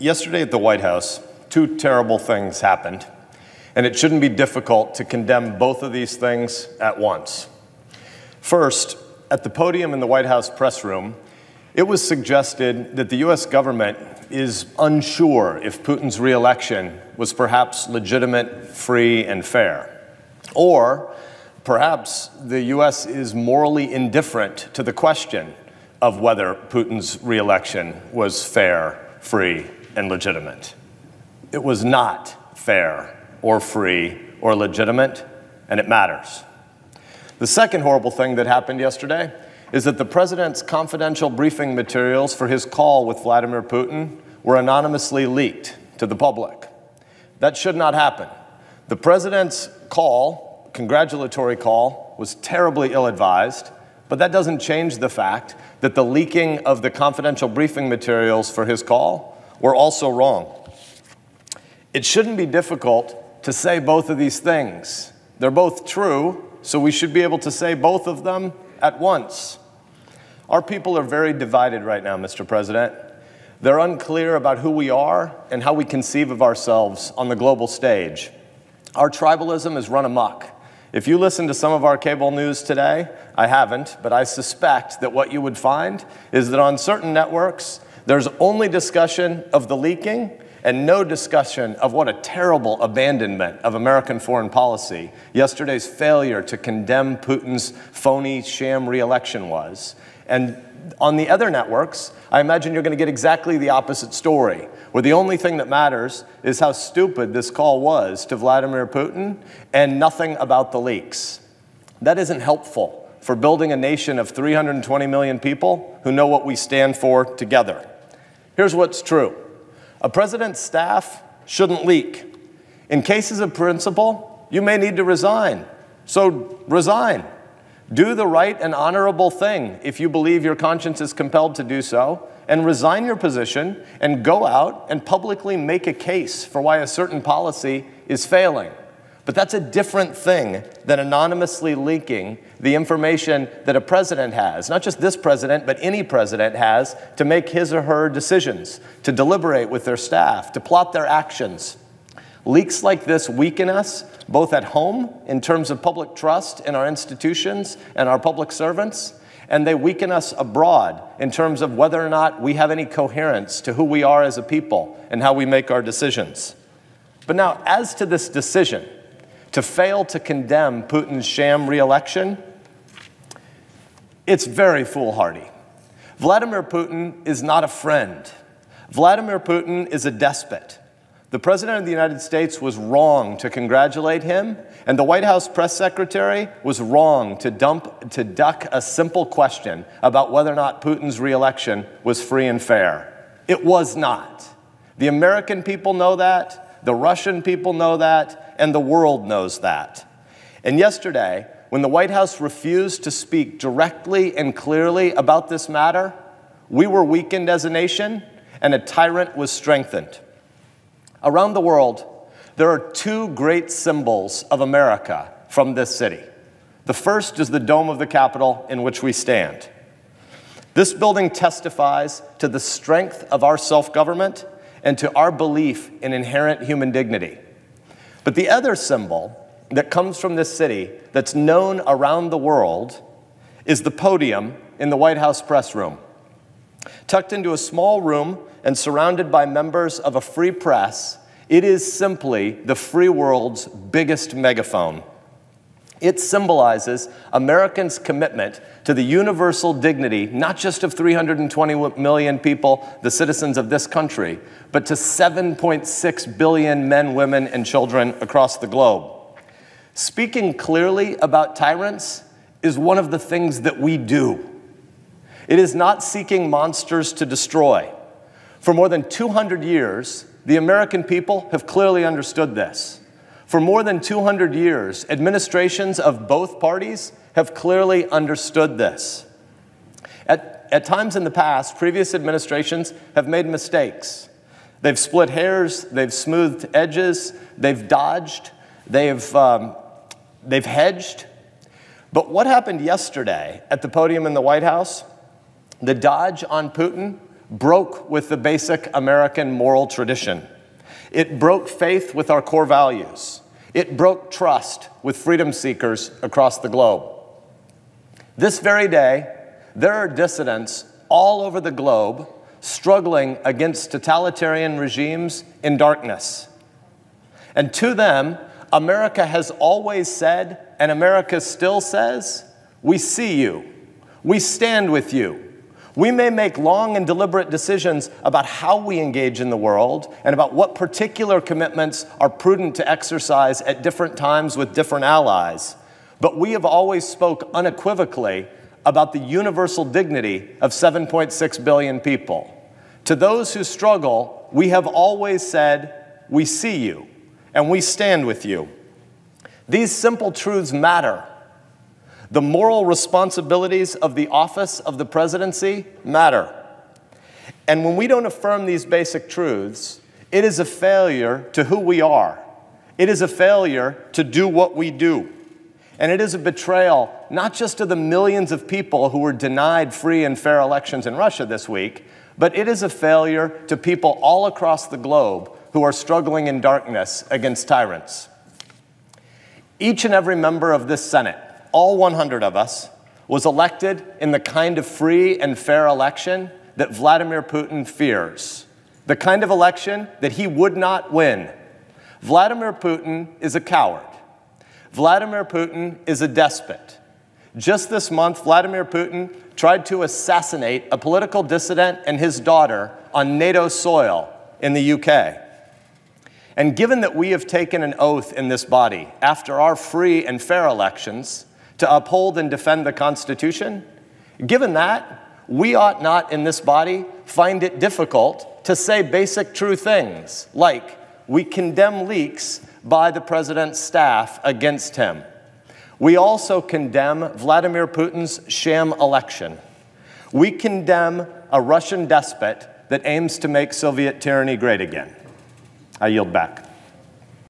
Yesterday at the White House, two terrible things happened, and it shouldn't be difficult to condemn both of these things at once. First, at the podium in the White House press room, it was suggested that the U.S. government is unsure if Putin's reelection was perhaps legitimate, free, and fair. Or perhaps the U.S. is morally indifferent to the question of whether Putin's reelection was fair, free, and legitimate. It was not fair or free or legitimate, and it matters. The second horrible thing that happened yesterday is that the president's confidential briefing materials for his call with Vladimir Putin were anonymously leaked to the public. That should not happen. The president's call, congratulatory call, was terribly ill-advised, but that doesn't change the fact that the leaking of the confidential briefing materials for his call were also wrong. It shouldn't be difficult to say both of these things. They're both true, so we should be able to say both of them at once. Our people are very divided right now, Mr. President. They're unclear about who we are and how we conceive of ourselves on the global stage. Our tribalism is run amok. If you listen to some of our cable news today, I haven't, but I suspect that what you would find is that on certain networks, there's only discussion of the leaking and no discussion of what a terrible abandonment of American foreign policy yesterday's failure to condemn Putin's phony sham reelection was. And on the other networks, I imagine you're going to get exactly the opposite story, where the only thing that matters is how stupid this call was to Vladimir Putin and nothing about the leaks. That isn't helpful for building a nation of 320 million people who know what we stand for together. Here's what's true. A president's staff shouldn't leak. In cases of principle, you may need to resign. So resign. Do the right and honorable thing if you believe your conscience is compelled to do so, and resign your position and go out and publicly make a case for why a certain policy is failing. But that's a different thing than anonymously leaking the information that a president has, not just this president, but any president has, to make his or her decisions, to deliberate with their staff, to plot their actions. Leaks like this weaken us, both at home in terms of public trust in our institutions and our public servants, and they weaken us abroad in terms of whether or not we have any coherence to who we are as a people and how we make our decisions. But now, as to this decision to fail to condemn Putin's sham reelection, it's very foolhardy. Vladimir Putin is not a friend. Vladimir Putin is a despot. The President of the United States was wrong to congratulate him, and the White House press secretary was wrong to duck a simple question about whether or not Putin's reelection was free and fair. It was not. The American people know that, the Russian people know that, and the world knows that. And yesterday, when the White House refused to speak directly and clearly about this matter, we were weakened as a nation, and a tyrant was strengthened. Around the world, there are two great symbols of America from this city. The first is the dome of the Capitol in which we stand. This building testifies to the strength of our self-government and to our belief in inherent human dignity. But the other symbol that comes from this city that's known around the world is the podium in the White House press room. Tucked into a small room and surrounded by members of a free press, it is simply the free world's biggest megaphone. It symbolizes Americans' commitment to the universal dignity, not just of 320 million people, the citizens of this country, but to 7.6 billion men, women, and children across the globe. Speaking clearly about tyrants is one of the things that we do. It is not seeking monsters to destroy. For more than 200 years, the American people have clearly understood this. For more than 200 years, administrations of both parties have clearly understood this. At times in the past, previous administrations have made mistakes. They've split hairs, they've smoothed edges, they've dodged, they've hedged. But what happened yesterday at the podium in the White House, the dodge on Putin broke with the basic American moral tradition. It broke faith with our core values. It broke trust with freedom seekers across the globe. This very day, there are dissidents all over the globe struggling against totalitarian regimes in darkness. And to them, America has always said, and America still says, we see you. We stand with you. We may make long and deliberate decisions about how we engage in the world and about what particular commitments are prudent to exercise at different times with different allies. But we have always spoke unequivocally about the universal dignity of 7.6 billion people. To those who struggle, we have always said, we see you and we stand with you. These simple truths matter. The moral responsibilities of the office of the presidency matter. And when we don't affirm these basic truths, it is a failure to who we are. It is a failure to do what we do. And it is a betrayal, not just to the millions of people who were denied free and fair elections in Russia this week, but it is a failure to people all across the globe who are struggling in darkness against tyrants. Each and every member of this Senate, all 100 of us, was elected in the kind of free and fair election that Vladimir Putin fears, the kind of election that he would not win. Vladimir Putin is a coward. Vladimir Putin is a despot. Just this month, Vladimir Putin tried to assassinate a political dissident and his daughter on NATO soil in the UK. And given that we have taken an oath in this body after our free and fair elections to uphold and defend the Constitution, given that, we ought not in this body find it difficult to say basic true things, like we condemn leaks by the president's staff against him. We also condemn Vladimir Putin's sham election. We condemn a Russian despot that aims to make Soviet tyranny great again. I yield back.